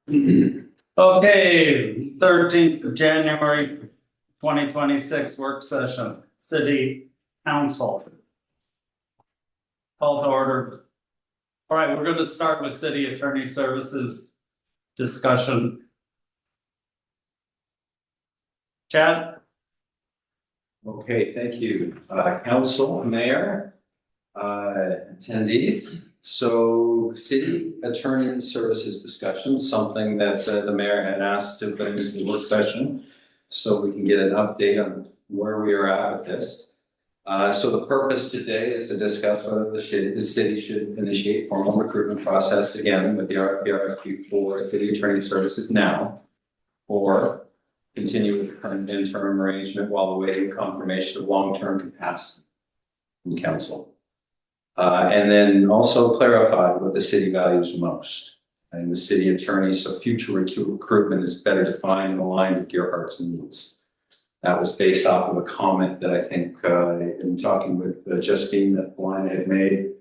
Okay, 13th of January, 2026 work session, city council. Call to order. All right, we're going to start with city attorney services discussion. Chad? Okay, thank you, council, mayor, attendees. So city attorney services discussion, something that the mayor had asked to put into the work session so we can get an update on where we are at with this. So the purpose today is to discuss whether the city should initiate formal recruitment process again with the RFP for city attorney services now, or continue with the current interim arrangement while awaiting confirmation of long-term capacity from council. And then also clarify what the city values most. And the city attorney, so future recruitment is better defined and aligned with your hearts and needs. That was based off of a comment that I think in talking with Justine that Blind had made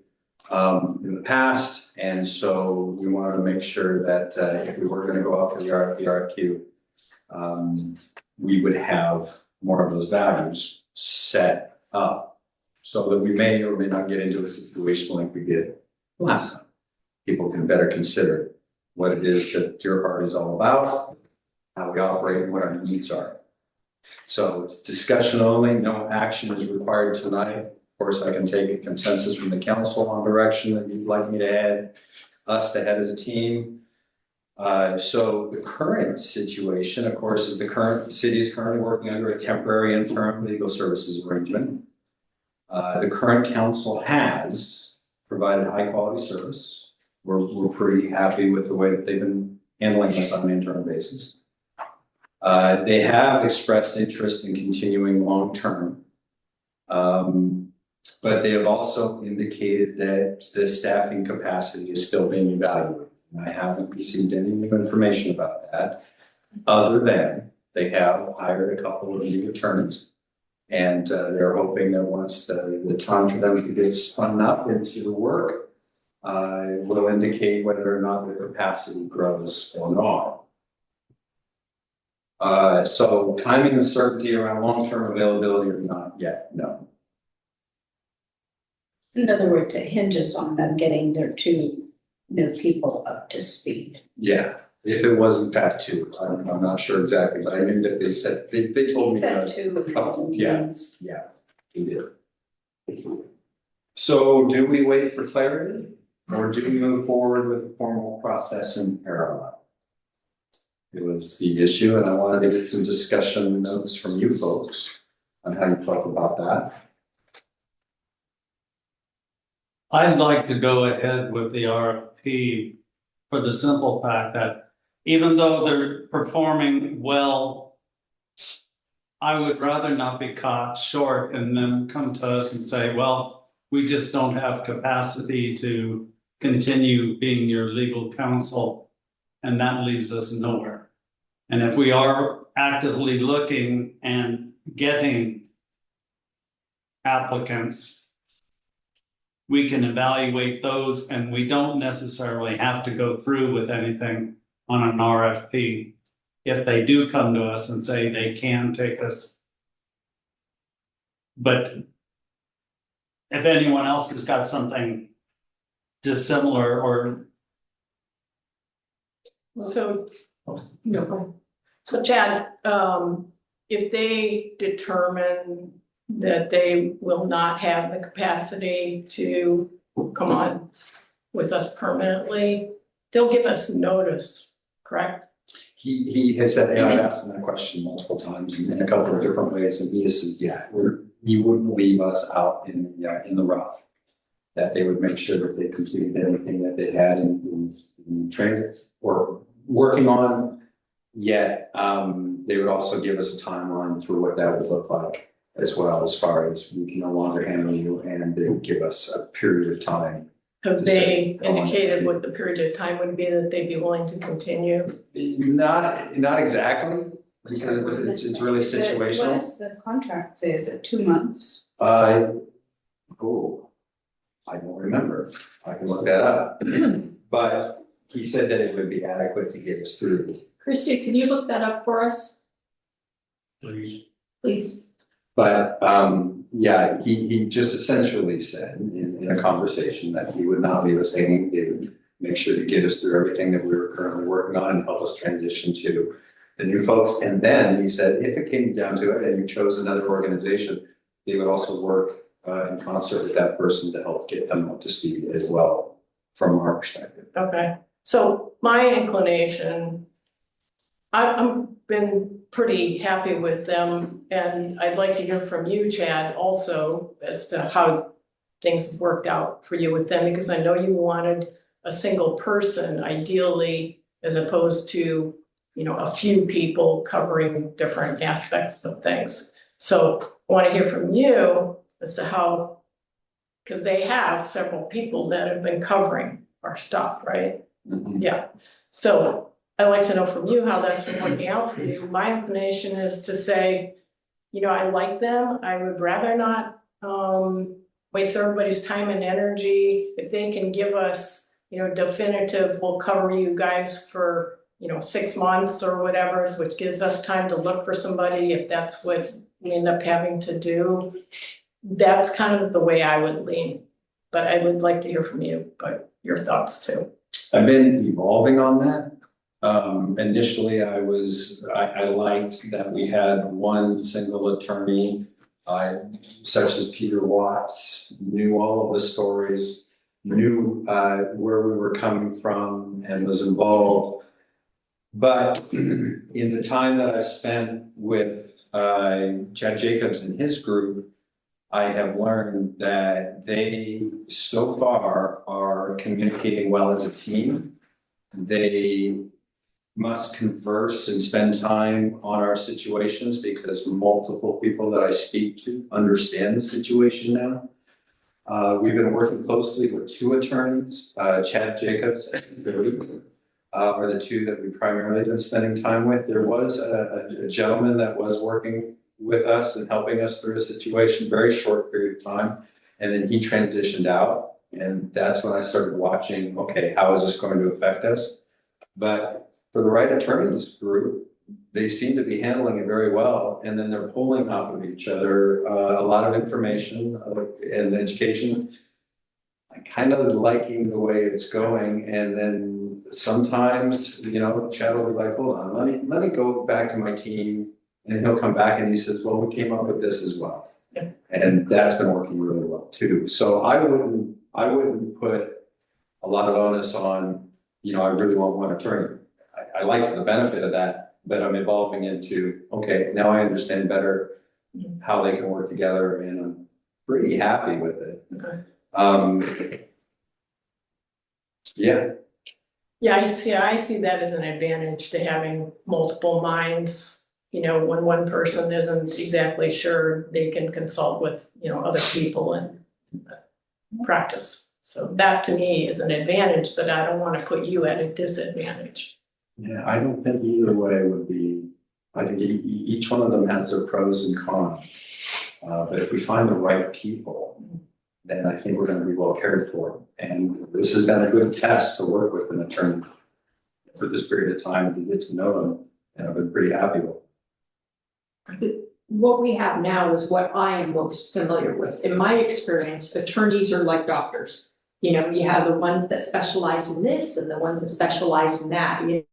in the past. And so we wanted to make sure that if we were going to go out for the RFQ, we would have more of those values set up so that we may or may not get into a situation like we did last time. People can better consider what it is that your heart is all about, how we operate, and what our needs are. So it's discussion only, no action is required tonight. Of course, I can take a consensus from the council on direction that you'd like me to head, us to head as a team. So the current situation, of course, is the city is currently working under a temporary interim legal services arrangement. The current council has provided high quality service. We're pretty happy with the way that they've been handling this on an interim basis. They have expressed interest in continuing long term, but they have also indicated that the staffing capacity is still being evaluated. I haven't received any new information about that, other than they have hired a couple of new attorneys, and they're hoping that once the time for them to get spun up into the work will indicate whether or not their capacity grows or not. So timing and certainty around long-term availability are not yet known. In other words, it hinges on them getting their two new people up to speed. Yeah, if it was in fact two, I'm not sure exactly, but I knew that they said, they told me that. Two. Yeah, they did. So do we wait for clarity or do we move forward with the formal process in parallel? It was the issue, and I wanted to get some discussion notes from you folks on how you felt about that. I'd like to go ahead with the RFP for the simple fact that even though they're performing well, I would rather not be caught short and then come to us and say, well, we just don't have capacity to continue being your legal counsel, and that leaves us nowhere. And if we are actively looking and getting applicants, we can evaluate those, and we don't necessarily have to go through with anything on an RFP. If they do come to us and say they can take us. But if anyone else has got something dissimilar or. So, no. So Chad, if they determine that they will not have the capacity to come on with us permanently, they'll give us notice, correct? He has said, I've asked him that question multiple times in a couple of different ways, and he has said, yeah, he wouldn't leave us out in the rough. That they would make sure that they completed anything that they had in transit or working on. Yet they would also give us a timeline for what that would look like as well, as far as we can no longer handle you, and they would give us a period of time. Have they indicated what the period of time would be that they'd be willing to continue? Not exactly, because it's really situational. What does the contract say? Is it 2 months? I don't remember. I can look that up. But he said that it would be adequate to get us through. Christy, can you look that up for us, Please. please? But, yeah, he just essentially said in a conversation that he would not leave us hanging. He would make sure to get us through everything that we were currently working on and help us transition to the new folks. And then he said, if it came down to it and you chose another organization, they would also work in concert with that person to help get them up to speed as well, from our perspective. Okay, so my inclination, I'm been pretty happy with them, and I'd like to hear from you, Chad, also as to how things worked out for you with them, because I know you wanted a single person ideally, as opposed to, you know, a few people covering different aspects of things. So I want to hear from you as to how, because they have several people that have been covering our stuff, right? Mhm. Yeah, so I'd like to know from you how that's been working out for you. My inclination is to say, you know, I like them, I would rather not waste everybody's time and energy. If they can give us, you know, definitive, we'll cover you guys for, you know, 6 months or whatever, which gives us time to look for somebody, if that's what we end up having to do. That's kind of the way I would lean, but I would like to hear from you, but your thoughts too. I've been evolving on that. Initially, I liked that we had one single attorney, such as Peter Watts, knew all of the stories, knew where we were coming from and was involved. But in the time that I spent with Chad Jacobs and his group, I have learned that they so far are communicating well as a team. They must converse and spend time on our situations because multiple people that I speak to understand the situation now. We've been working closely with 2 attorneys, Chad Jacobs and Billy, are the 2 that we primarily been spending time with. There was a gentleman that was working with us and helping us through a situation, very short period of time. And then he transitioned out. And that's when I started watching, okay, how is this going to affect us? But for the right attorneys group, they seem to be handling it very well. And then they're pulling off of each other a lot of information and education. I kind of liking the way it's going. And then sometimes, you know, Chad will be like, hold on, let me go back to my team. And he'll come back and he says, well, we came up with this as well. Yeah. And that's been working really well too. So I wouldn't put a lot of onus on, you know, I really want one attorney. I liked the benefit of that, but I'm evolving into, okay, now I understand better how they can work together and I'm pretty happy with it. Okay. Yeah. Yeah, I see that as an advantage to having multiple minds. You know, when one person isn't exactly sure, they can consult with, you know, other people and practice. So that to me is an advantage, but I don't want to put you at a disadvantage. Yeah, I don't think either way would be, I think each one of them has their pros and cons. But if we find the right people, then I think we're going to be well cared for. And this has been a good test to work with an attorney for this period of time to get to know them. And I've been pretty happy with. What we have now is what I am most familiar with. In my experience, attorneys are like doctors. You know, you have the ones that specialize in this and the ones that specialize in that. You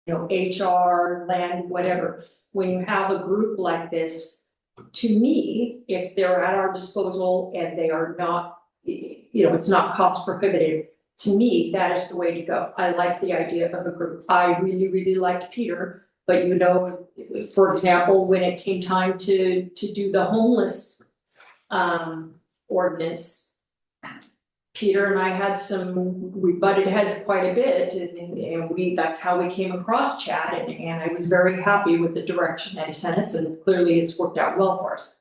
know, HR, land, whatever. When you have a group like this, to me, if they're at our disposal and they are not, you know, it's not cost prohibitive, to me, that is the way to go. I like the idea of a group. I really, really liked Peter. But you know, for example, when it came time to do the homeless ordinance, Peter and I had we butted heads quite a bit, and that's how we came across Chad, and I was very happy with the direction that he sent us, and clearly it's worked out well for us.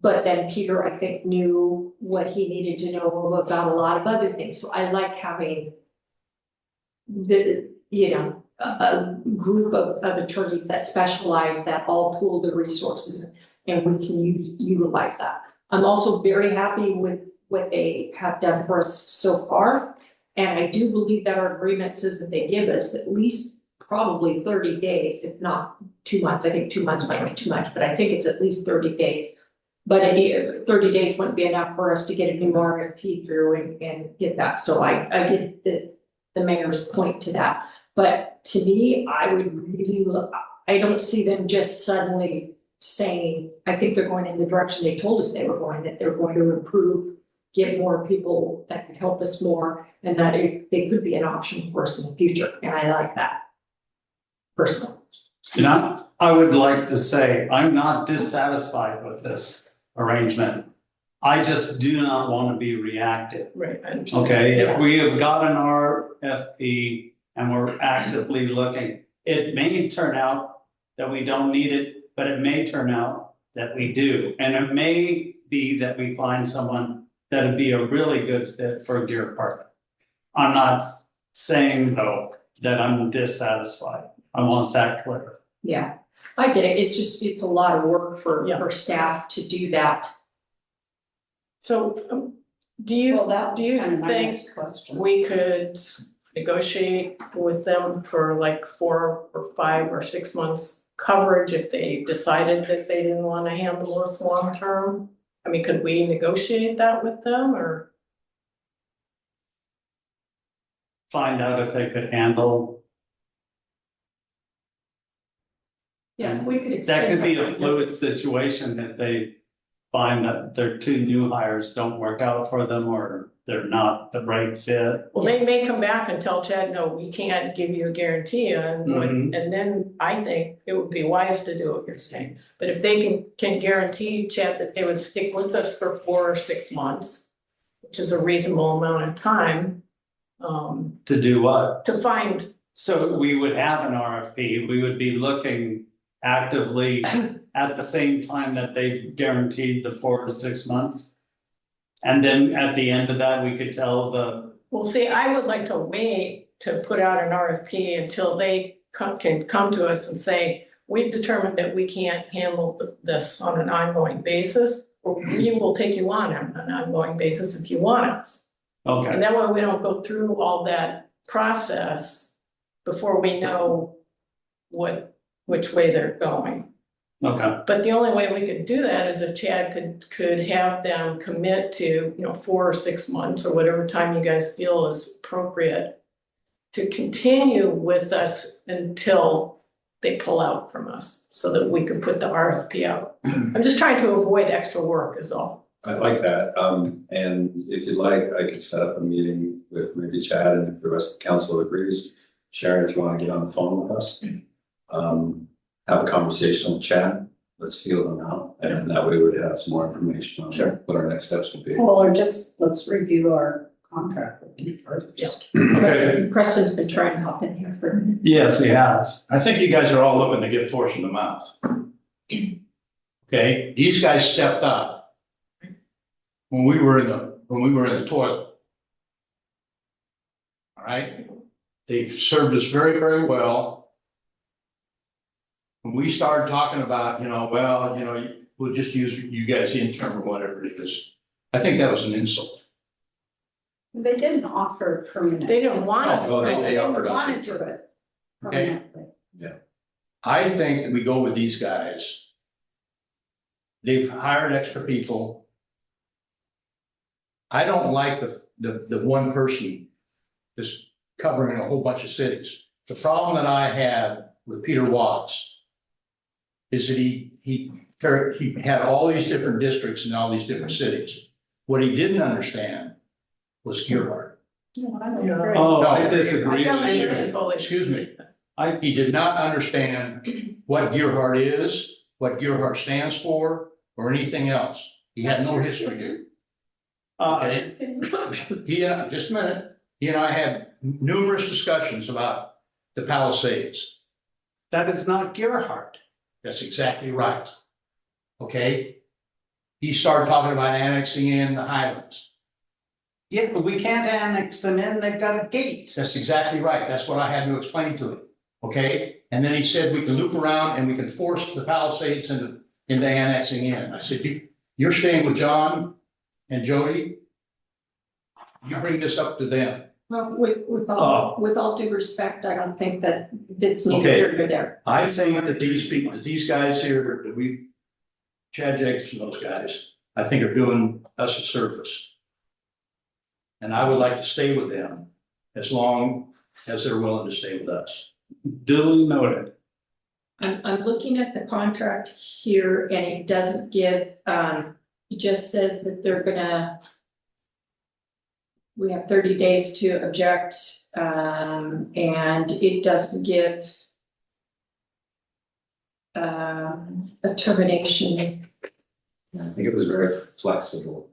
But then Peter, I think, knew what he needed to know about a lot of other things. So I like having a group of attorneys that specialize, that all pool the resources, and we can utilize that. I'm also very happy with what they have done for us so far. And I do believe that our agreement says that they give us at least probably 30 days, if not 2 months. I think 2 months might be too much, but I think it's at least 30 days. But 30 days wouldn't be enough for us to get a new RFP through and get that. So I get the mayor's point to that. But to me, I would really I don't see them just suddenly saying, I think they're going in the direction they told us they were going, that they're going to improve, get more people that could help us more, and that they could be an option for us in the future. And I like that personally. Now, I would like to say, I'm not dissatisfied with this arrangement. I just do not want to be reactive. Right, I understand. Okay, Yeah. if we have got an RFP and we're actively looking, it may turn out that we don't need it, but it may turn out that we do. And it may be that we find someone that would be a really good fit for Deer Park. I'm not saying though that I'm dissatisfied. I want that clear. Yeah, I get it. It's a lot of work for Yeah. staff to do that. So, Well, that do was you kind of my think next question. we could negotiate with them for like 4 or 5 or 6 months coverage if they decided that they didn't want to handle this long term? I mean, could we negotiate that with them or? Find out if they could handle. Yeah, if we could That extend. could be a fluid situation if they find that their 2 new hires don't work out for them or they're not the right fit. Well, they may come back and tell Chad, no, we can't give you a guarantee on what, Mhm. and then I think it would be wise to do what you're saying. But if they can guarantee Chad that they would stick with us for 4 or 6 months, which is a reasonable amount of time, To do what? to find, So we would have an RFP, we would be looking actively at the same time that they guaranteed the 4 to 6 months. And then at the end of that, we could tell well, see, I would like to wait to put out an RFP until they can come to us and say, we've determined that we can't handle this on an ongoing basis, or we will take you on an ongoing basis if you want us. okay, And that way we don't go through all that process before we know which way they're going. okay, But the only way we could do that is if Chad could have them commit to, 4 or 6 months or whatever time you guys feel is appropriate to continue with us until they pull out from us so that we could put the RFP out. I'm just trying to avoid extra work is all. I like that, and if you'd like, I could set up a meeting with maybe Chad, and if the rest of the council agrees, Sharon, if you want to get on the phone with us. Have a conversation with Chad, let's feel them out, and then that way we would have some more information on Sure. what our next steps would be. Well, or just, let's review our contract with them first. Yeah. okay, Preston's been trying to hop in here for a minute. yes, he has. I think you guys are all looking to get force in the mouth. Okay, these guys stepped up when we were in the toilet. All right, they've served us very, very well. When we started talking about, we'll just use you guys interim or whatever it is, I think that was an insult. They didn't offer permanent. They didn't want us. Oh, they didn't offered us want to interim. do it Okay. permanently. I think that we go with these guys. They've hired extra people. I don't like the one person that's covering a whole bunch of cities. The problem that I had with Peter Watts is that he had all these different districts in all these different cities. What he didn't understand was Gearhart. No, I don't Yeah. agree. Oh, I I disagree. don't Excuse agree, me. totally. Excuse me. I, He did not understand what Gearhart is, what Gearhart stands for, or anything else. He had no history. Okay? Just a minute. He and I had numerous discussions about the Palisades. that is not Gerhardt. That's exactly right. Okay? He started talking about annexing in the Highlands. Yeah, but we can't annex them in, they've got a gate. That's exactly right. That's what I had to explain to him. Okay? And then he said we can loop around and we can force the Palisades into annexing in. I said, you're staying with John and Jody. You bring this up to them. Well, with all due respect, I don't think that it's neither Okay. here nor there. I think that these people, that these guys here, that Chad Jacobs and those guys, I think are doing us a service. And I would like to stay with them as long as they're willing to stay with us. Duly noted. I'm looking at the contract here and it doesn't give, it just says that they're gonna. We have 30 days to object, and it doesn't give. A termination. I think it was very flexible.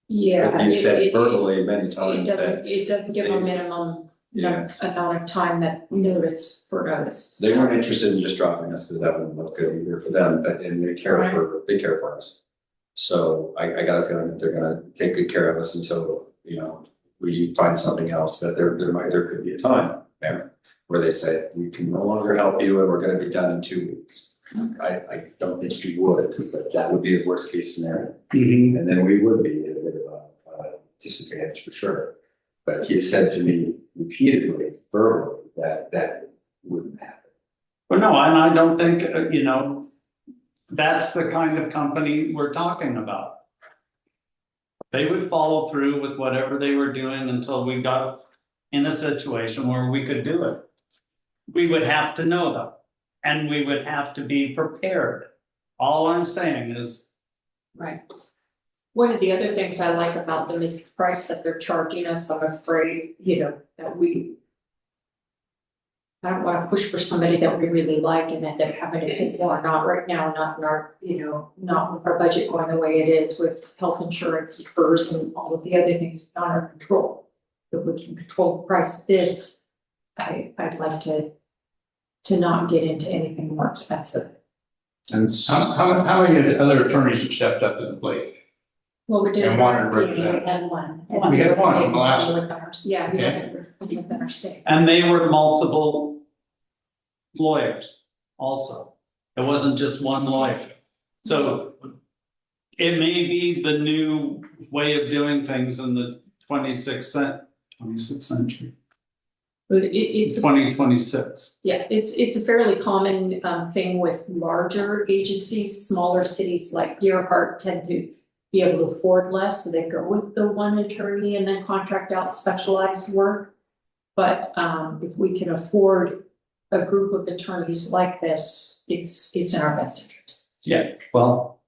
Yeah. You said it- verbally many It times that doesn't give a minimum Yeah. amount of time that notice for notice. they weren't interested in just dropping us, because that wouldn't look good either for them, but, and they care for us. So I got a feeling that they're gonna take good care of us until, you know, we find something else, that there could be a time there where they say, we can no longer help you and we're gonna be done in 2 weeks. I don't think we would, but that would be the worst case scenario. And then we would be at a bit of a disadvantage for sure. But he said to me repeatedly, verbally, that wouldn't happen. But no, and I don't think, that's the kind of company we're talking about. They would follow through with whatever they were doing until we got in a situation where we could do it. We would have to know them, and we would have to be prepared. All I'm saying is, Right. One of the other things I like about them is the price that they're charging us. I'm afraid, that I don't wanna push for somebody that we really like and end up having to pay more, not right now, not in our, not with our budget going the way it is with health insurance and PERS and all of the other things beyond our control. If we can control the price of this, I'd like to not get into anything more expensive. And How many other attorneys have stepped up to the plate? Well, we did. And one we representative. had one. We had one on the last one. Yeah, he Okay. wasn't within our state. and they were multiple lawyers also. It wasn't just one lawyer. So it may be the new way of doing things in the 26th century, But it's 2026. Yeah, it's a fairly common thing with larger agencies. Smaller cities like Deerhart tend to be able to afford less, so they go with the one attorney and then contract out specialized work. But if we can afford a group of attorneys like this, it's in our best interest. Yeah, well,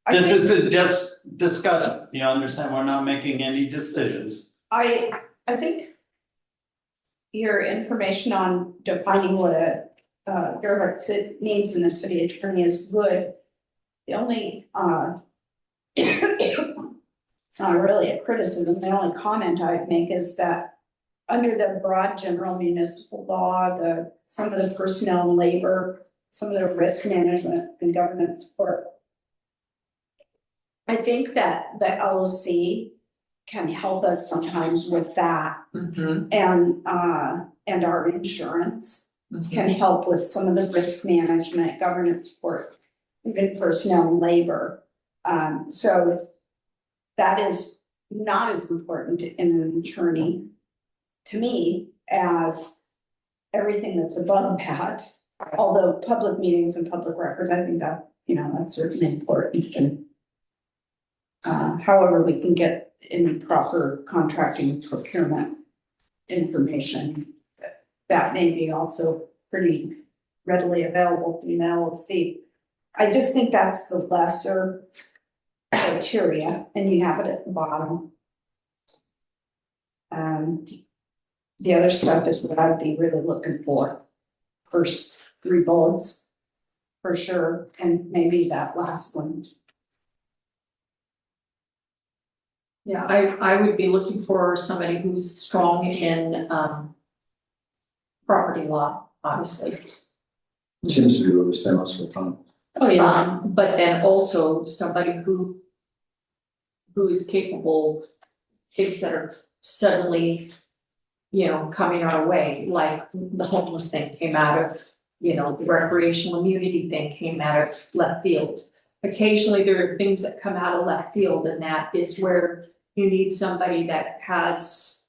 I this is just discussion, you understand, we're not making any decisions. I think your information on defining what a Gerhart needs in a city attorney is good. The only it's not really a criticism, the only comment I'd make is that under the broad general municipal law, some of the personnel and labor, some of the risk management and government support. I think that the LOC can help us sometimes with that. And our insurance can help with some of the risk management, governance support, even personnel and labor. So that is not as important in an attorney to me as everything that's above that. Although public meetings and public records, I think that, that's certainly important. And however, we can get any proper contracting procurement information, that may be also pretty readily available from the LLC. I just think that's the lesser criteria, and you have it at the bottom. The other stuff is what I'd be really looking for. First 3 bullets, for sure, and maybe that last one. Yeah, I would be looking for somebody who's strong in property law, obviously. seems to be where we spend most of our time. Oh, yeah. But then also somebody who is capable, things that are suddenly, coming our way, like the homeless thing came out of, the recreational immunity thing came out of left field. Occasionally there are things that come out of left field, and that is where you need somebody that has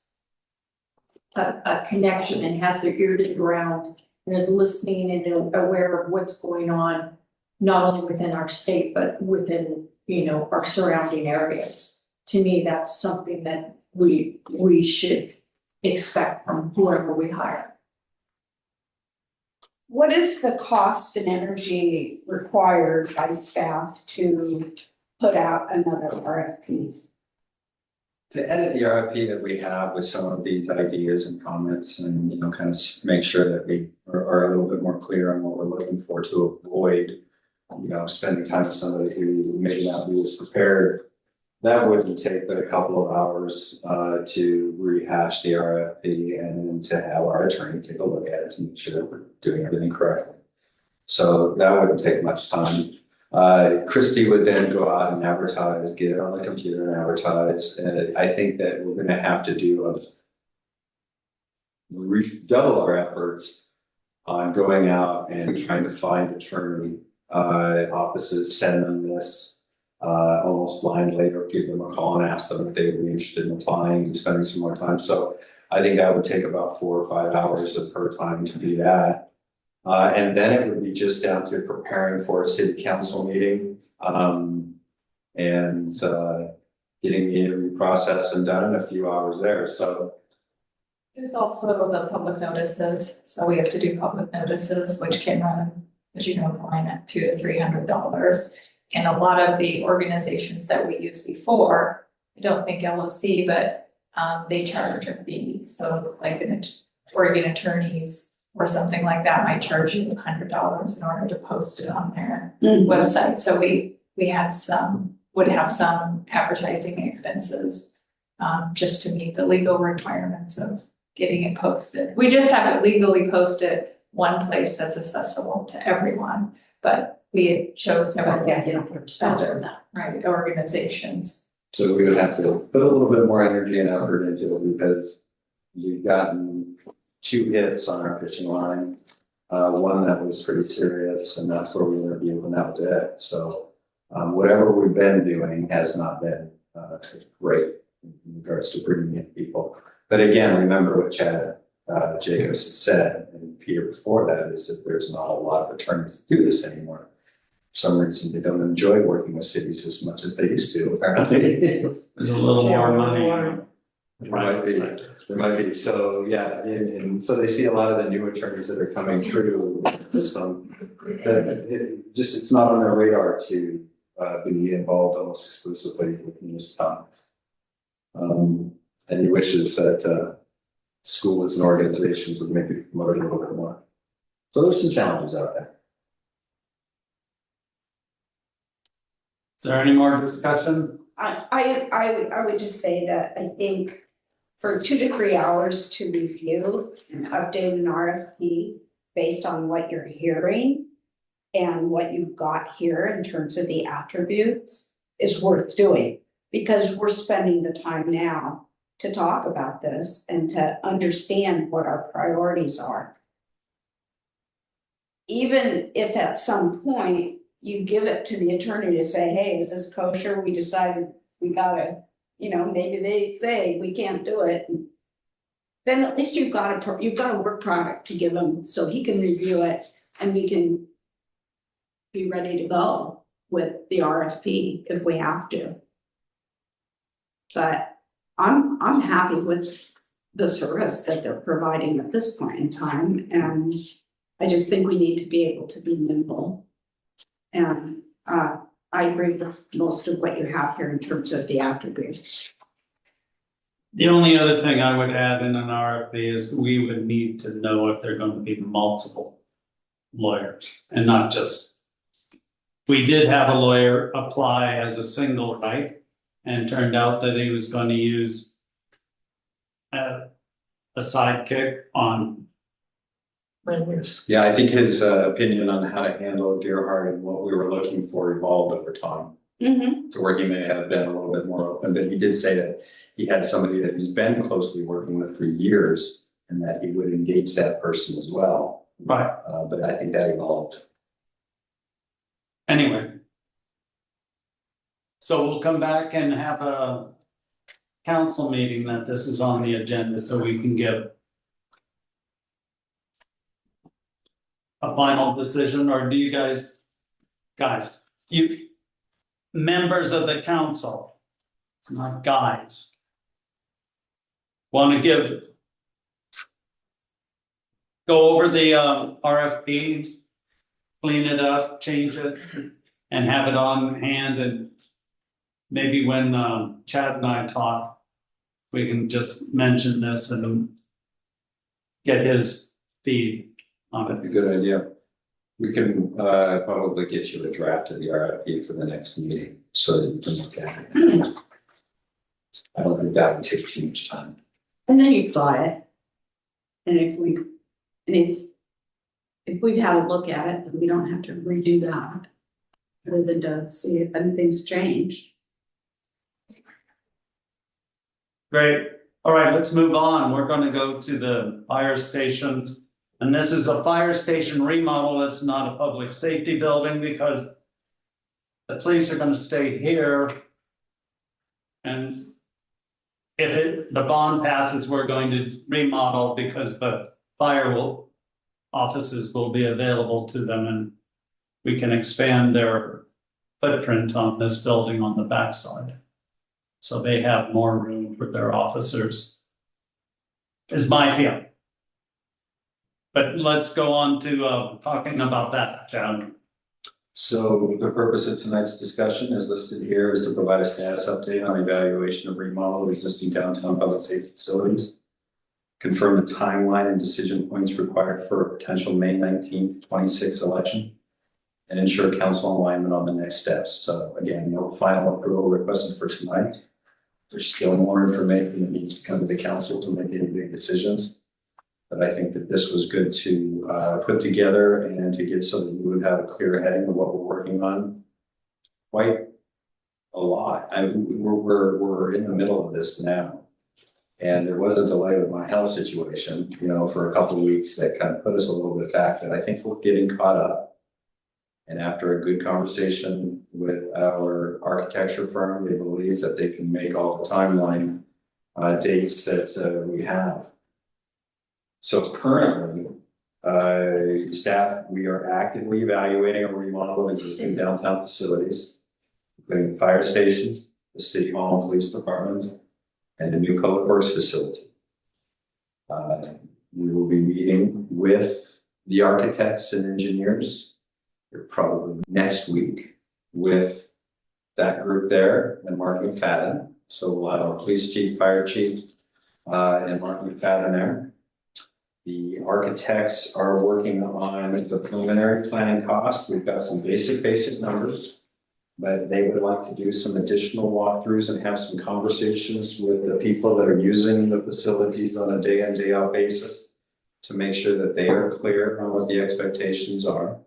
a connection and has their ear to the ground and is listening and aware of what's going on, not only within our state, but within, our surrounding areas. To me, that's something that we should expect from whoever we hire. What is the cost and energy required by staff to put out another RFP? To edit the RFP that we have with some of these ideas and comments and, kind of make sure that we are a little bit more clear on what we're looking for to avoid, spending time with somebody who may not be as prepared. That wouldn't take but a couple of hours to rehash the RFP and then to have our attorney take a look at it to make sure that we're doing everything correctly. So that wouldn't take much time. Christy would then go out and advertise, get it on the computer and advertise. And I think that we're gonna have to do redouble our efforts on going out and trying to find attorney offices, send them this almost blindly, or give them a call and ask them if they would be interested in applying and spending some more time. So I think that would take about 4 or 5 hours of her time to do that. And then it would be just down to preparing for a city council meeting, and getting the interview process and done in a few hours there, so. There's also the public notices, so we have to do public notices, which can run, as line at $200 to $300. And a lot of the organizations that we used before, I don't think LOC, but they charge a fee, so like an Oregon attorneys or something like that might charge you $100 in order to post it on their website. So we would have some advertising expenses just to meet the legal requirements of getting it posted. We just have to legally post it one place that's accessible to everyone, but we chose several right organizations. So we would have to put a little bit more energy and effort into it because we've gotten 2 hits on our pitching line. One that was pretty serious, and that's where we interviewed, and that was it. So whatever we've been doing has not been great in regards to bringing in people. But again, remember what Chad Jacobs had said, and Peter before that, is that there's not a lot of attorneys that do this anymore. For some reason, they don't enjoy working with cities as much as they used to, apparently. There's a little more money. There might be, so yeah, and so they see a lot of the new attorneys that are coming through, just it's not on their radar to be involved almost exclusively with municipalities. And he wishes that schools and organizations would maybe promote it a little bit more. So there's some challenges out there. Is there any more discussion? I would just say that I think for 2 to 3 hours to review and update an RFP based on what you're hearing and what you've got here in terms of the attributes is worth doing, because we're spending the time now to talk about this and to understand what our priorities are. Even if at some point you give it to the attorney to say, hey, is this kosher? We decided we gotta, maybe they say we can't do it. Then at least you've got a work product to give him so he can review it and we can be ready to go with the RFP if we have to. But I'm happy with the service that they're providing at this point in time, and I just think we need to be able to be nimble. And I agree with most of what you have here in terms of the attributes. The only other thing I would add in an RFP is we would need to know if there are going to be multiple lawyers and not just. We did have a lawyer apply as a single, right? And turned out that he was going to use a sidekick on. Yeah, I think his opinion on how to handle Gerhard and what we were looking for evolved over time. To where he may have been a little bit more open, but he did say that he had somebody that he's been closely working with for years and that he would engage that person as well. Right. But I think that evolved. Anyway. So we'll come back and have a council meeting that this is on the agenda so we can give a final decision, or do you guys, you members of the council, it's not guys, want to go over the RFP, clean it up, change it, and have it on hand, and maybe when Chad and I talk, we can just mention this and get his feed on That'd it. be a good idea. We can probably get you a draft of the RFP for the next meeting, so that you can look at it. I don't think that would take too much time. And then you've got it. And if we've had a look at it, then we don't have to redo that. Other than to see if anything's changed. Great. All right, let's move on. We're going to go to the fire station. And this is a fire station remodel. It's not a public safety building because the police are going to stay here. And if the bond passes, we're going to remodel because the offices will be available to them, and we can expand their footprint on this building on the backside. So they have more room for their officers, is my feeling. But let's go on to talking about that, Chad. So the purpose of tonight's discussion is listed here is to provide a status update on evaluation of remodel of existing downtown public safety facilities. Confirm the timeline and decision points required for a potential May 19th, 26th election. And ensure council alignment on the next steps. So again, no final approval requested for tonight. There's still more information that needs to come to the council to make any big decisions. But I think that this was good to put together and to get so that you would have a clear heading of what we're working on. Quite a lot. We're in the middle of this now. And there was a delay with my health situation, for a couple of weeks that kind of put us a little bit back, but I think we're getting caught up. And after a good conversation with our architecture firm, they believe that they can make all the timeline dates that we have. So currently, staff, we are actively evaluating a remodel of existing downtown facilities, including the fire stations, the city hall and police department, and a new public works facility. We will be meeting with the architects and engineers probably next week with that group there and Mark McFadden. So we'll have our police chief, fire chief, and Mark McFadden there. The architects are working on the preliminary planning cost. We've got some basic numbers, but they would like to do some additional walkthroughs and have some conversations with the people that are using the facilities on a day in, day out basis to make sure that they are clear on what the expectations are.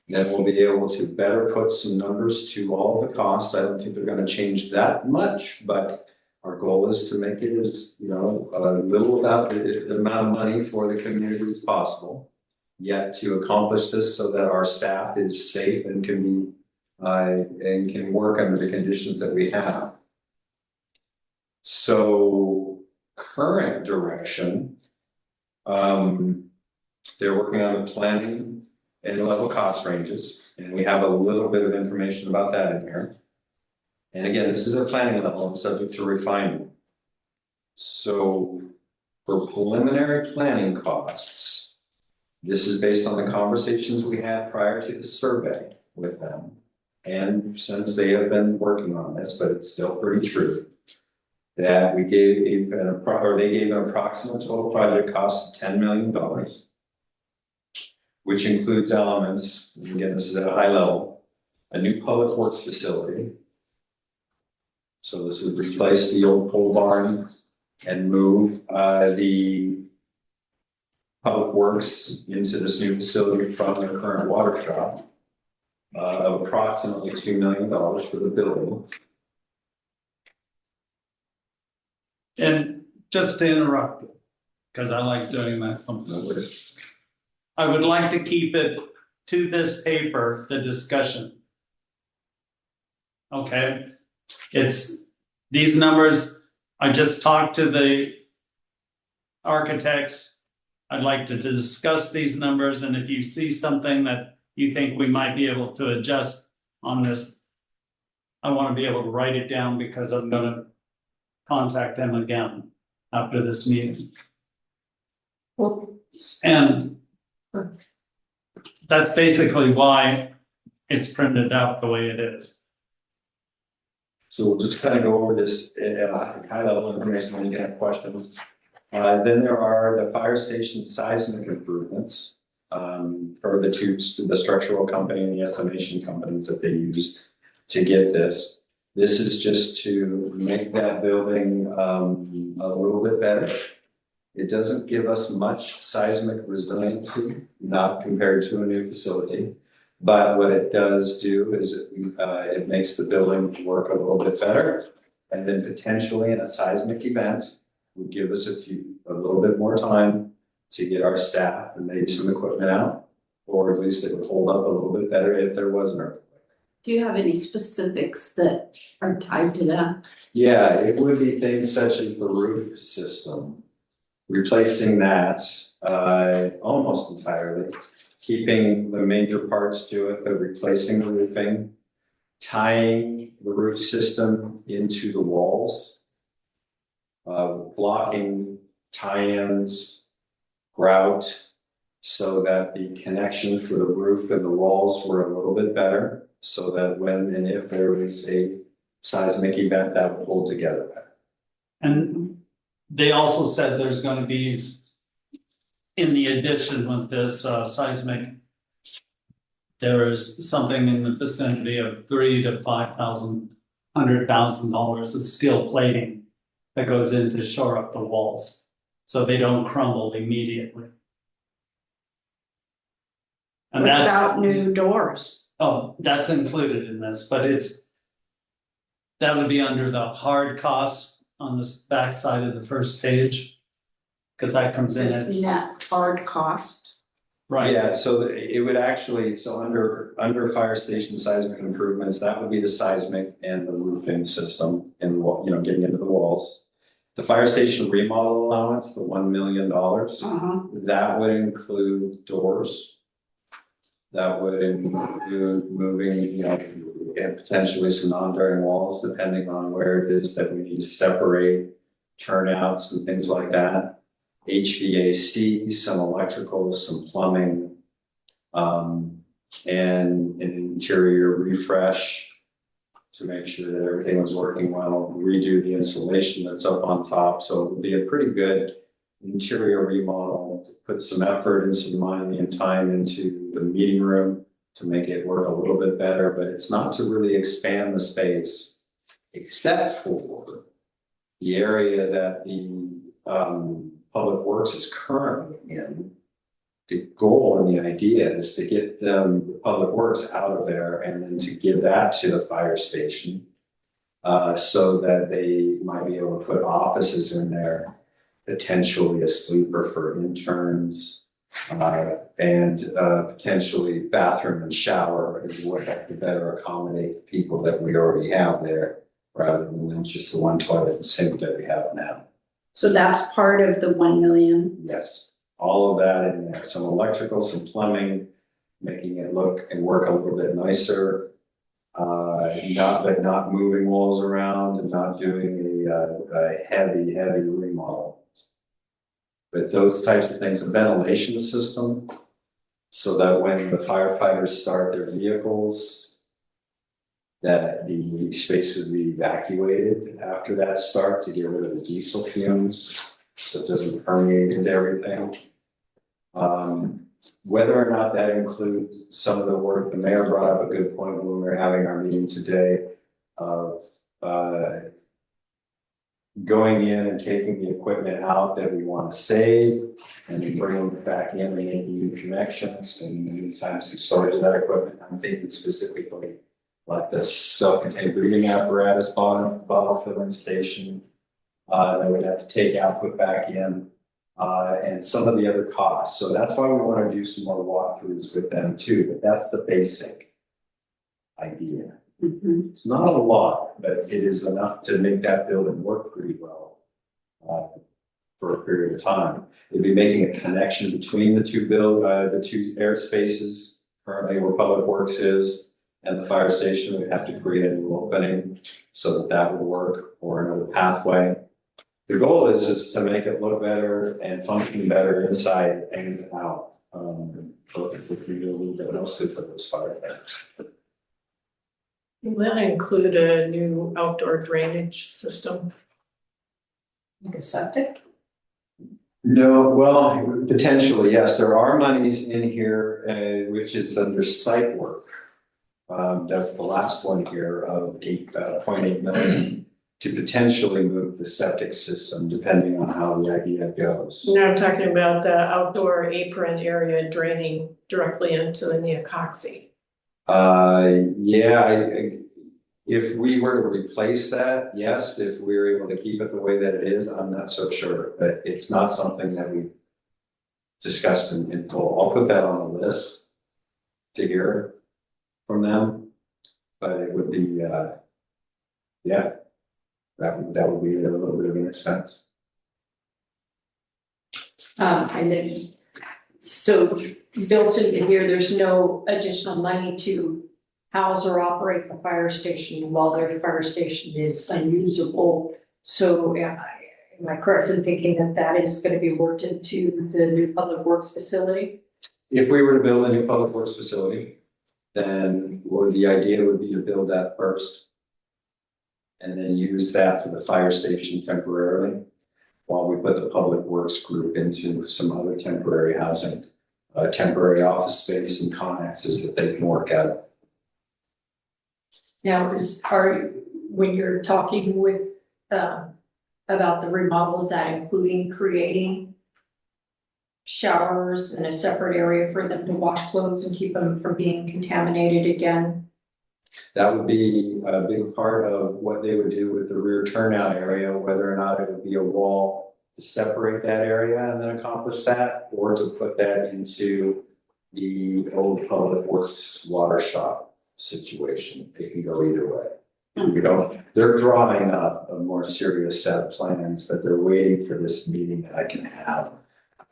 Then we'll be able to better put some numbers to all of the costs. I don't think they're going to change that much, but our goal is to make it as, a little about the amount of money for the community as possible, yet to accomplish this so that our staff is safe and can be and can work under the conditions that we have. So current direction, they're working on the planning and level cost ranges, and we have a little bit of information about that in here. And again, this is a planning level and subject to refinement. So for preliminary planning costs, this is based on the conversations we had prior to the survey with them. And since they have been working on this, but it's still pretty true, that we gave they gave an approximate total project cost of $10 million, which includes elements, again, this is at a high level, a new public works facility. So this would replace the old pole barn and move the public works into this new facility from the current water shop. Of approximately $2 million for the building. And just to interrupt, because I like doing that sometimes, I would like to keep it to this paper, the discussion. Okay, it's these numbers. I just talked to the architects. I'd like to discuss these numbers, and if you see something that you think we might be able to adjust on this, I want to be able to write it down because I'm gonna contact them again after this meeting. Well, And that's basically why it's printed out the way it is. So we'll just kind of go over this at a high level information when you have questions. Then there are the fire station seismic improvements. For the structural company and the estimation companies that they use to get this. This is just to make that building a little bit better. It doesn't give us much seismic resiliency, not compared to a new facility. But what it does do is it makes the building work a little bit better. And then potentially in a seismic event, would give us a little bit more time to get our staff and maybe some equipment out. Or at least it would hold up a little bit better if there was an earthquake. Do you have any specifics that are tied to that? Yeah, it would be things such as the roof system. Replacing that almost entirely, keeping the major parts to it, but replacing the roofing, tying the roof system into the walls, blocking tie-ins, grout, so that the connection for the roof and the walls were a little bit better, so that when and if there is a seismic event, that would hold together better. And they also said there's gonna be, in the addition with this seismic, there is something in the vicinity of $3,000 to $100,000 of steel plating that goes in to shore up the walls, so they don't crumble immediately. And What that's, about new doors? oh, that's included in this, but that would be under the hard costs on this back side of the first page. Cause that comes in This at, net hard cost? right, Yeah, so it would actually, so under fire station seismic improvements, that would be the seismic and the roofing system and, getting into the walls. The fire station remodel allowance, the $1 million, that would include doors. That would include moving, and potentially some non-bearing walls, depending on where it is that we need to separate turnouts and things like that. HVAC, some electrical, some plumbing, and an interior refresh to make sure that everything was working well, redo the insulation that's up on top. So it would be a pretty good interior remodel to put some effort and some money and time into the meeting room to make it work a little bit better, but it's not to really expand the space, except for the area that the Public Works is currently in. The goal and the idea is to get the Public Works out of there and then to give that to the fire station so that they might be able to put offices in there, potentially a sleeper for interns, and potentially bathroom and shower is what to better accommodate the people that we already have there, rather than just the one toilet and sink that we have now. So that's part of the 1 million. Yes, all of that in there, some electrical, some plumbing, making it look and work a little bit nicer. Not moving walls around and not doing a heavy remodel. But those types of things, a ventilation system, so that when the firefighters start their vehicles, that the space would be evacuated after that start to get rid of the diesel fumes, so it doesn't permeate into everything. Whether or not that includes some of the work, the mayor brought up a good point when we were having our meeting today of going in and taking the equipment out that we want to save and then bringing it back in and making new connections and new types of storage of that equipment. I'm thinking specifically like the self-contained breathing apparatus, bottle filling station that we'd have to take out, put back in, and some of the other costs. So that's why we want to do some more walkthroughs with them too, but that's the basic idea. It's not a lot, but it is enough to make that building work pretty well. for a period of time. It'd be making a connection between the two the two air spaces currently where Public Works is and the fire station. We'd have to create a new opening so that that would work, or another pathway. The goal is to make it look better and function better inside and out. If we can do a little bit mostly for those firefighters. Will that include a new outdoor drainage system? Like a septic? No, well, potentially, yes, there are monies in here, which is under site work. That's the last one here of 8.8 million to potentially move the septic system, depending on how the idea goes. No, I'm talking about the outdoor apron area draining directly into the neocoxy. If we were to replace that, yes, if we were able to keep it the way that it is, I'm not so sure, but it's not something that we discussed in full. I'll put that on the list to hear from them, but it would be, that would be a little bit of an expense. And then, so built into here, there's no additional money to house or operate the fire station while their fire station is unusable. So am I correct in thinking that that is going to be worked into the new public works facility? If we were to build a new public works facility, then the idea would be to build that first. And then use that for the fire station temporarily, while we put the public works group into some other temporary housing, temporary office space and connexes that they can work out. Now, when you're talking with, about the remodel, is that including creating showers and a separate area for them to wash clothes and keep them from being contaminated again? That would be a big part of what they would do with the rear turnout area, whether or not it would be a wall to separate that area and then accomplish that, or to put that into the old public works water shop situation. It can go either way. They're drawing up a more serious set of plans, but they're waiting for this meeting that I can have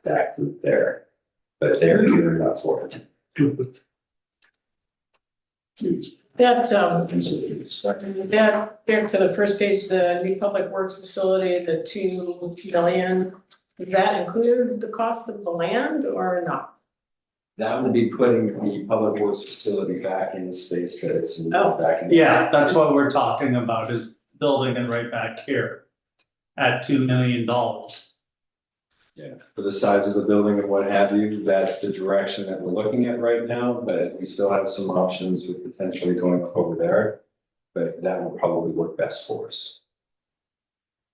that group there. But they're gearing up for it. That, back to the first page, the new public works facility, the 2 million, does that include the cost of the land or not? That would be putting the public works facility back in the space that it's in. Oh, back in. Yeah, that's what we're talking about, is building it right back here at $2 million. Yeah, for the size of the building and what have you, that's the direction that we're looking at right now, but we still have some options with potentially going up over there. But that will probably work best for us.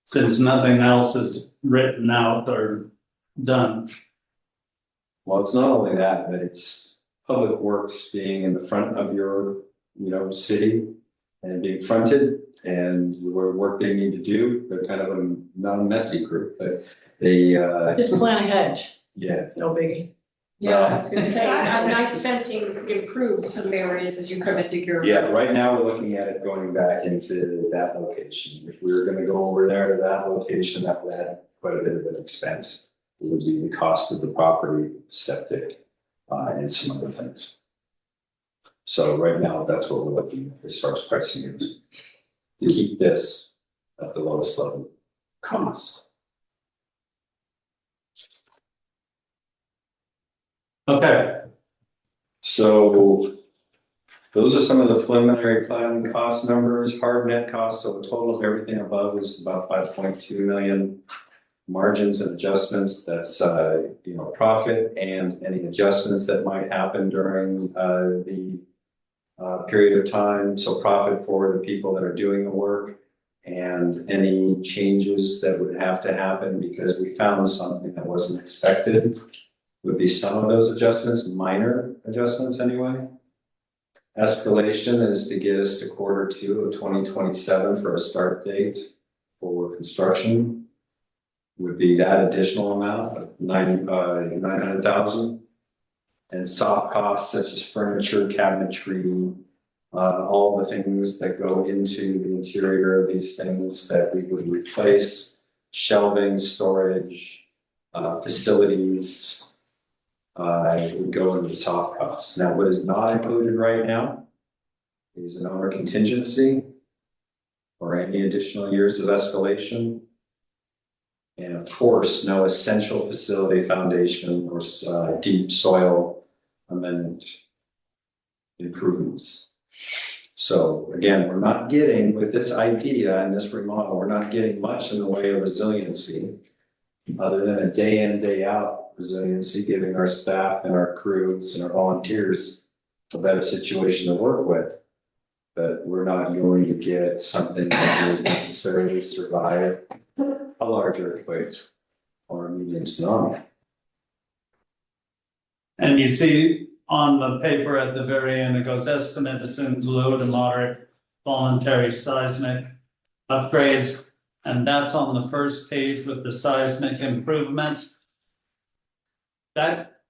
Since nothing else is written out or done. Well, it's not only that, but it's public works being in the front of your, city and being fronted and where work they need to do. They're kind of a non-messy group, but they, Just plant a hedge, yeah. it's no biggie. Yeah, I was gonna say, a nice fencing could improve some areas as you come into your. Yeah, right now we're looking at it going back into that location. If we were gonna go over there to that location, that would add quite a bit of an expense. It would be the cost of the property, septic, and some other things. So right now, that's what we're looking at as far as pricing is. To keep this at the lowest level cost. Okay, So those are some of the preliminary planning cost numbers, hard net costs, so the total of everything above is about 5.2 million. Margins and adjustments, that's profit and any adjustments that might happen during the period of time. So profit for the people that are doing the work and any changes that would have to happen because we found something that wasn't expected. Would be some of those adjustments, minor adjustments anyway. Escalation is to get us to Q2 of 2027 for a start date for construction. Would be that additional amount of 900,000. And soft costs such as furniture, cabinetry, all the things that go into the interior of these things that we would replace shelving, storage, facilities. It would go into the soft costs. Now, what is not included right now is an owner contingency or any additional years of escalation. And of course, no essential facility foundation or deep soil amendment improvements. So again, we're not getting, with this idea and this remodel, we're not getting much in the way of resiliency other than a day in, day out resiliency, giving our staff and our crews and our volunteers a better situation to work with. But we're not going to get something that would necessarily survive a large earthquake or a medium tsunami. And you see on the paper at the very end, it goes estimate assumes low to moderate voluntary seismic upgrades. And that's on the first page with the seismic improvements. That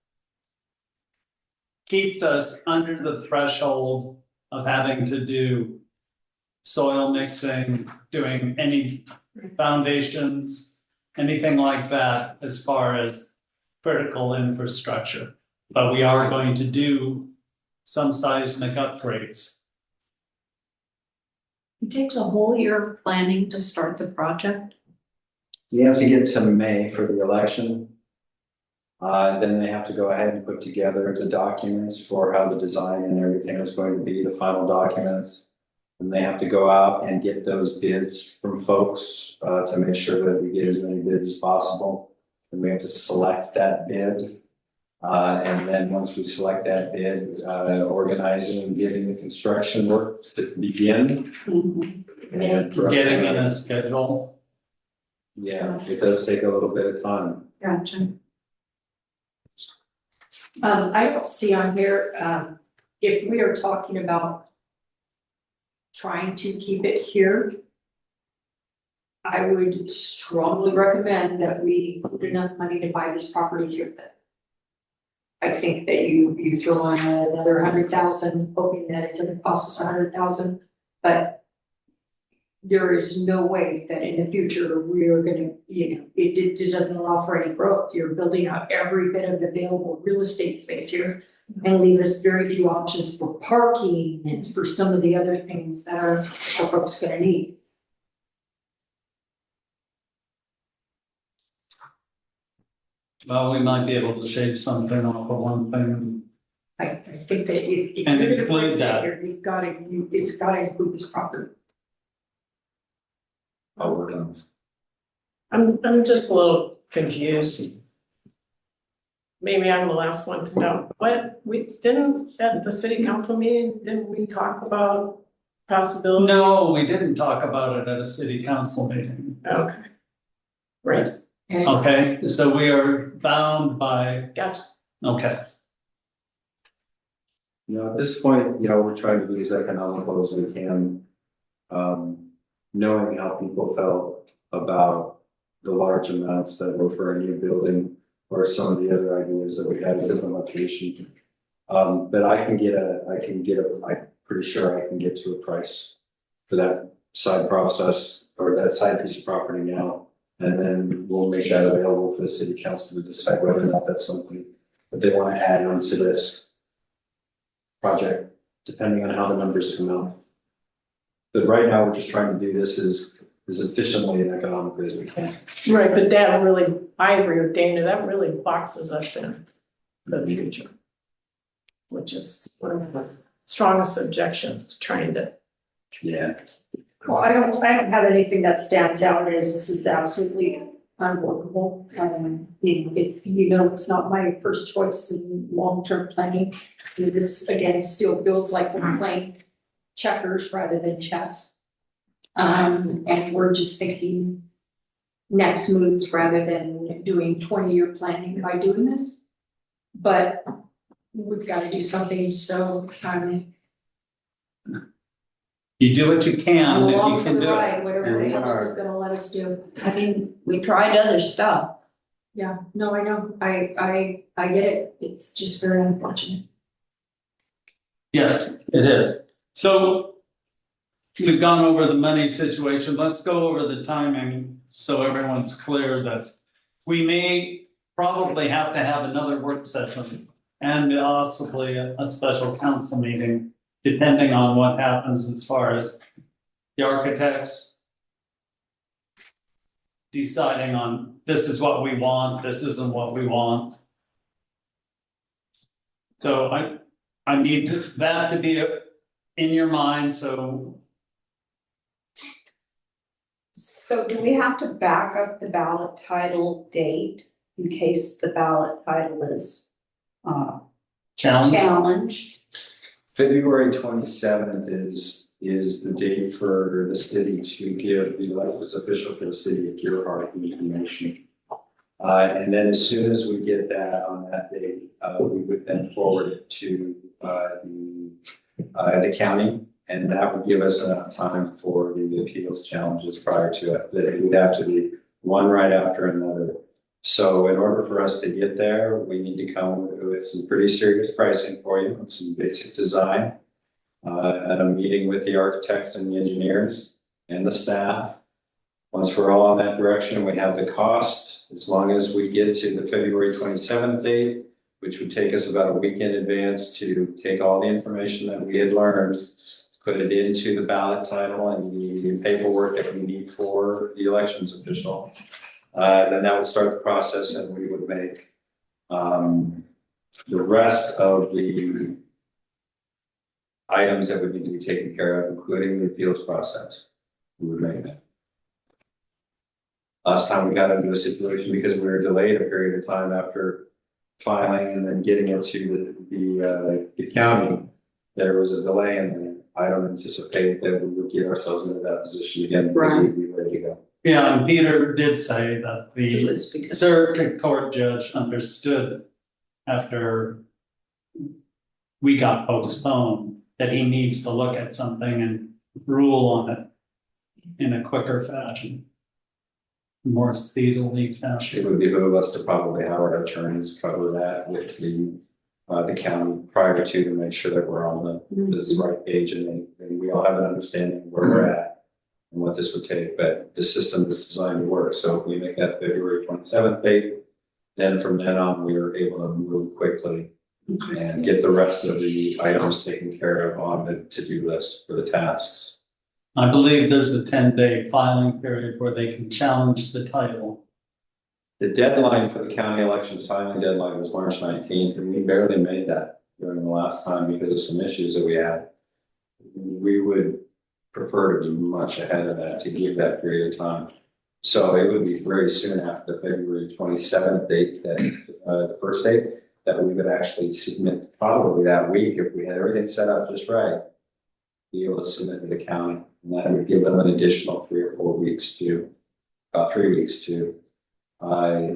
keeps us under the threshold of having to do soil mixing, doing any foundations, anything like that as far as critical infrastructure. But we are going to do some seismic upgrades. It takes a whole year of planning to start the project. You have to get to May for the election. Then they have to go ahead and put together the documents for how the design and everything is going to be, the final documents. And they have to go out and get those bids from folks to make sure that we get as many bids as possible. And we have to select that bid. And then once we select that bid, organizing and getting the construction work to begin. And Getting in a schedule. yeah, it does take a little bit of time. Gotcha. I don't see on here, if we are talking about trying to keep it here, I would strongly recommend that we put enough money to buy this property here. I think that you throw on another 100,000, hoping that it doesn't cost us 100,000, but there is no way that in the future we are gonna, it doesn't allow for any growth. You're building out every bit of available real estate space here and leaving us very few options for parking and for some of the other things that our folks gonna need. Well, we might be able to shave something off of one thing. I think that if And you're gonna include put it that. here, it's gotta include this property. Oh, we're done. I'm just a little confused. Maybe I'm the last one to know. What, we didn't, at the city council meeting, didn't we talk about possibility? No, we didn't talk about it at a city council meeting. Okay. Right, And Okay, so we are bound by, gotcha. okay. At this point, we're trying to be as economical as we can. Knowing how people felt about the large amounts that were for a new building or some of the other ideas that we had in different locations. But I'm pretty sure I can get to a price for that side process or that side piece of property now. And then we'll make that available for the city council to decide whether or not that's something that they want to add onto this project, depending on how the numbers come out. But right now, we're just trying to do this as efficiently and economically as we can. Right, but that really, I agree with Dana, that really boxes us in for the future. Which is one of the strongest objections to trying to. Yeah. well, I don't have anything that stands out as this is absolutely unworkable. It's not my first choice in long-term planning. This again still feels like we're playing checkers rather than chess. And we're just thinking next moves rather than doing 20-year planning by doing this. But we've got to do something, so You do what you I'm can, if along you for can the do it. ride, whatever the Yeah. hell is gonna let us do. I mean, we tried other stuff. Yeah, no, I know, I get it, it's just very unfortunate. Yes, it is. So, we've gone over the money situation, let's go over the timing, so everyone's clear that we may probably have to have another work session and possibly a special council meeting, depending on what happens as far as the architects deciding on, this is what we want, this isn't what we want. So I need that to be in your mind, so. So do we have to back up the ballot title date in case the ballot title is challenged? February 27th is the date for the city to give the elected official for the city of Gerhart the information. And then as soon as we get that on that date, we would then forward it to the county. And that would give us enough time for the appeals challenges prior to it. But it would have to be one right after another. So in order for us to get there, we need to come with some pretty serious pricing for you and some basic design. At a meeting with the architects and the engineers and the staff. Once we're all in that direction, we have the cost. As long as we get to the February 27th date, which would take us about a week in advance to take all the information that we had learned, put it into the ballot title and the paperwork that we need for the elections official. Then that would start the process and we would make the rest of the items that would need to be taken care of, including the appeals process. We would make that. Last time we got into a situation because we were delayed a period of time after filing and then getting it to the county, there was a delay and I don't anticipate that we would get ourselves into that position again because we'd be ready to go. Yeah, and Peter did say that It the was because- circuit court judge understood after we got postponed that he needs to look at something and rule on it in a quicker fashion. More speedily fashion. It would behoove us to probably have our attorneys cover that with the county prior to make sure that we're on this right page and we all have an understanding of where we're at and what this would take, but the system is designed to work. So if we make that February 27th date, then from then on, we are able to move quickly and get the rest of the items taken care of on the to-do list for the tasks. I believe there's a 10-day filing period where they can challenge the title. The deadline for the county elections filing deadline was March 19th, and we barely made that during the last time because of some issues that we had. We would prefer to be much ahead of that to give that period of time. So it would be very soon after the February 27th date, that the first date, that we would actually submit probably that week if we had everything set up just right, be able to submit to the county. And that would give them an additional 3 or 4 weeks to, about 3 weeks to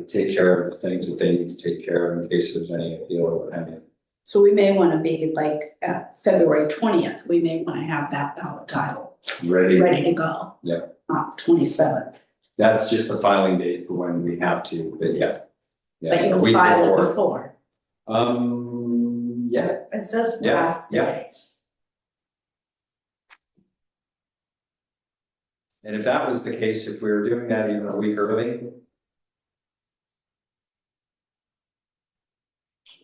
take care of the things that they need to take care of in case there's any appeal or anything. So we may want to be like February 20th, we may want to have that ballot title Ready. ready to go. Yep. Not 27th, That's just the filing date for when we have to, but yeah. Yeah, but a you'll week file it before. before. Yeah, It says Yeah, last yeah. day. and if that was the case, if we were doing that even a week early,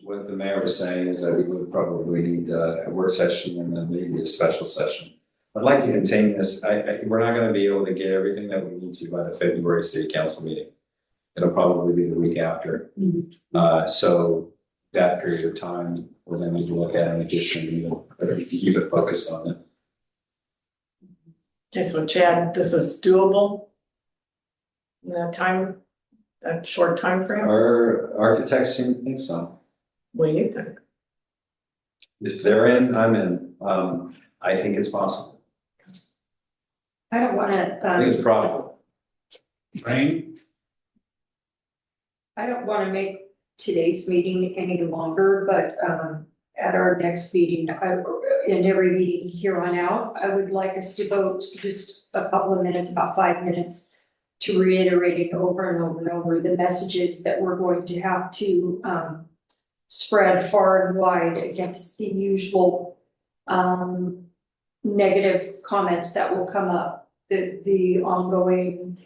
what the mayor was saying is that we would probably need a work session and then maybe a special session. I'd like to contain this. We're not going to be able to get everything that we need to by the February city council meeting. It'll probably be the week after. So that period of time, we're going to need to look at an addition and keep it focused on it. Okay, so Chad, this is doable? In that short time frame? Our architects seem to think so. What do you think? If they're in, I'm in. I think it's possible. I don't I think wanna, it's probable. Rain? I don't wanna make today's meeting any longer, but, at our next meeting, in every meeting here on out, I would like us to vote just a couple of minutes, about 5 minutes, to reiterate over and over and over the messages that we're going to have to, spread far and wide against the usual, negative comments that will come up, the ongoing,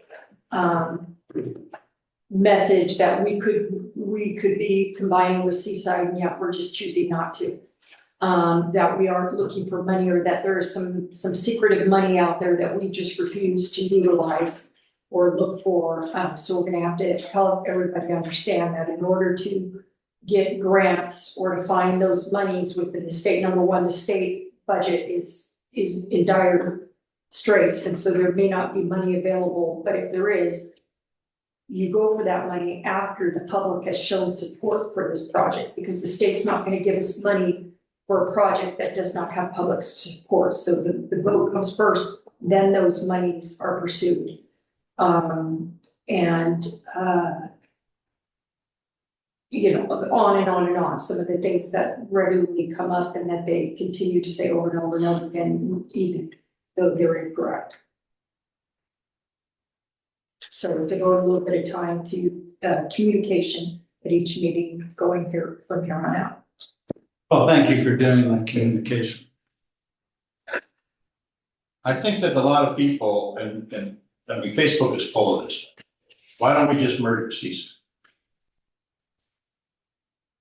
message that we could be combining with Seaside, and yet we're just choosing not to. That we aren't looking for money, or that there is some secretive money out there that we just refuse to utilize or look for. So we're gonna have to help everybody understand that in order to get grants or to find those monies within the state, number one, the state budget is in dire straits, and so there may not be money available, but if there is, you go for that money after the public has shown support for this project, because the state's not gonna give us money for a project that does not have public support. So the vote comes first, then those monies are pursued. You know, on and on and on, some of the things that regularly come up and that they continue to say over and over and over again, even though they're incorrect. So to devote a little bit of time to communication at each meeting going here from here on out. Well, thank you for doing that communication. I think that a lot of people, and I mean, Facebook is full of this. Why don't we just merge CC?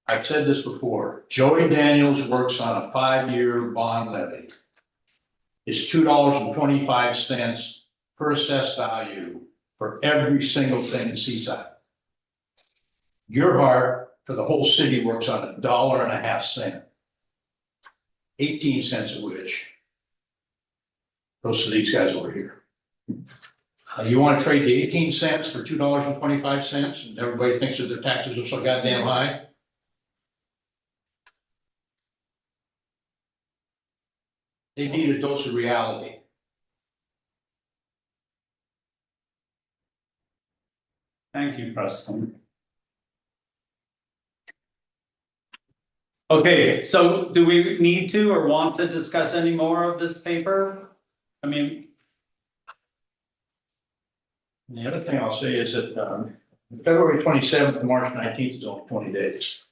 I've said this before. Joey Daniels works on a 5-year bond levy. It's $2.25 per assessed value for every single thing in Seaside. Your heart for the whole city works on $1.50, 18 cents of which goes to these guys over here. You want to trade the 18 cents for $2.25, and everybody thinks that their taxes are so goddamn high? They need a dose of reality. Thank you, Preston. Okay, so do we need to or want to discuss any more of this paper? I mean, The other thing I'll say is that February 27th to March 19th is only 20 days.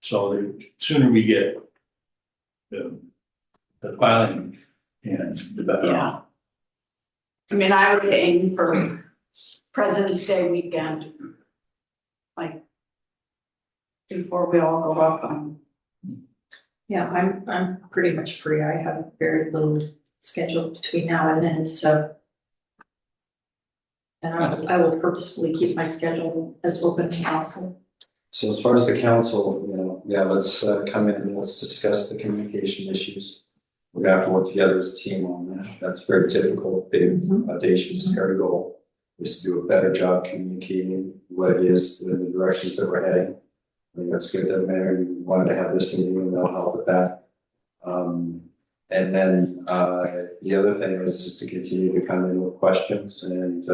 So the sooner we get the filing in, the better. Yeah. I mean, I would aim for President's Day weekend. Like, before we all go off on. Yeah, I'm pretty much free. I have very little scheduled between now and then, so. And I will purposefully keep my schedule as open as possible. So as far as the council, you know, yeah, let's come in and let's discuss the communication issues. We're gonna have to work together as a team on that. That's very difficult, big, audacious, hairy goal, is to do a better job communicating what it is, the directions that we're heading. I think that's good that Mayor, you wanted to have this meeting and they'll help with that. And then the other thing is just to continue to come in with questions, and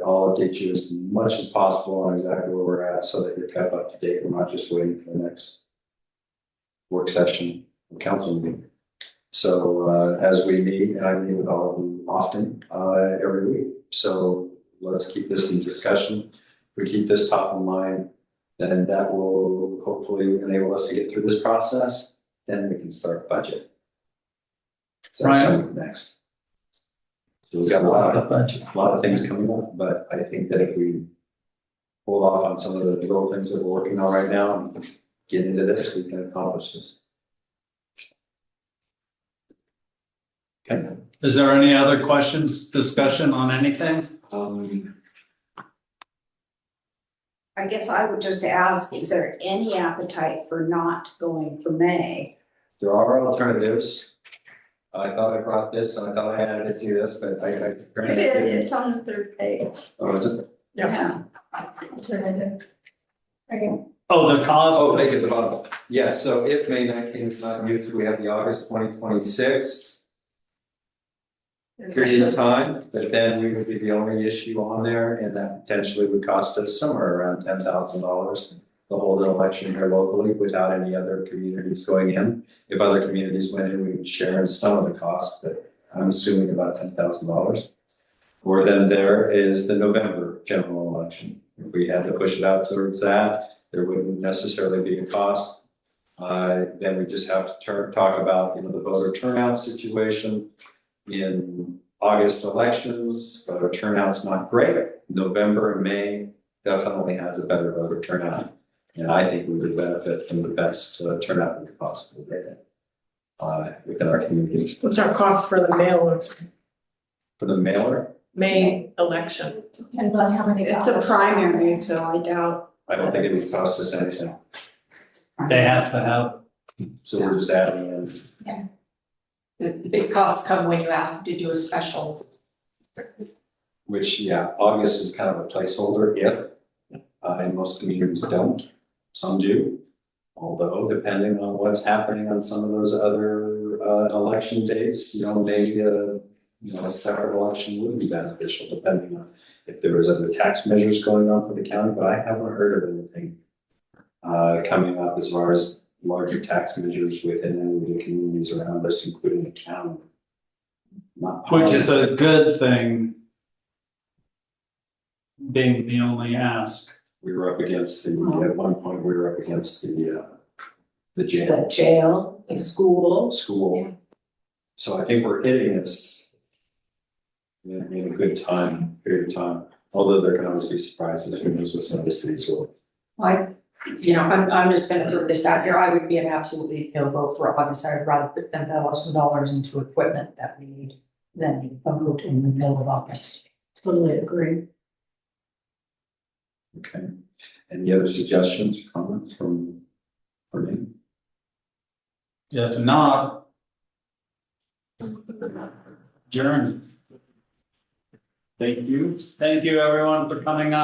I'll update you as much as possible on exactly where we're at so that you're kept up to date. We're not just waiting for the next work session or council meeting. So as we meet, and I meet with all of you often every week. So let's keep this in discussion. If we keep this top of mind, then that will hopefully enable us to get through this process. Then we can start budget. So that's coming next. So we've got a lot of things coming up, but I think that if we hold off on some of the little things that we're working on right now and get into this, we can accomplish this. Okay. is there any other questions, discussion on anything? I guess I would just ask, is there any appetite for not going for May? There are alternatives. I thought I brought this and I thought I added it to this, but I. It's on the third page. Oh, is it? Yeah. Alternative. Okay. Oh, the cost. Oh, thank you, the bottom. Yeah, so if May 19th is not used, we have the August 2026 period of time, but then we would be the only issue on there, and that potentially would cost us somewhere around $10,000 to hold an election here locally without any other communities going in. If other communities went in, we would share in some of the cost, but I'm assuming about $10,000. Or then there is the November general election. If we had to push it out towards that, there wouldn't necessarily be a cost. Then we just have to talk about, the voter turnout situation. In August elections, voter turnout's not great. November and May definitely has a better voter turnout. And I think we would benefit from the best turnout we could possibly get within our community. What's our cost for the mailer, For the mailer, May election? Depends on how many. It's a ballots. primary, so I doubt. I don't think it would cost us anything. They have to have, So we're just adding in. The big costs come when you ask to do a special. Which, yeah, August is kind of a placeholder if, and most communities don't, some do. Although depending on what's happening on some of those other, election dates, maybe a separate election would be beneficial depending on if there was other tax measures going on for the county, but I haven't heard of anything coming up as far as larger tax measures within any of the communities around us, including the county. Not which is positive. a good thing. Being the only ask. We were up against at one point, we were up against the jail, The jail, the school. school. So I think we're hitting this in a good period of time, although there can always be surprises, who knows what some of the cities will. I'm just gonna throw this out here, I would be an absolutely no vote for August, I would rather put $10,000 into equipment that we need than a vote in the middle of August. Totally agree. Okay. Any other suggestions, comments from me? If not, adjourn. Thank you. Thank you, everyone, for coming out.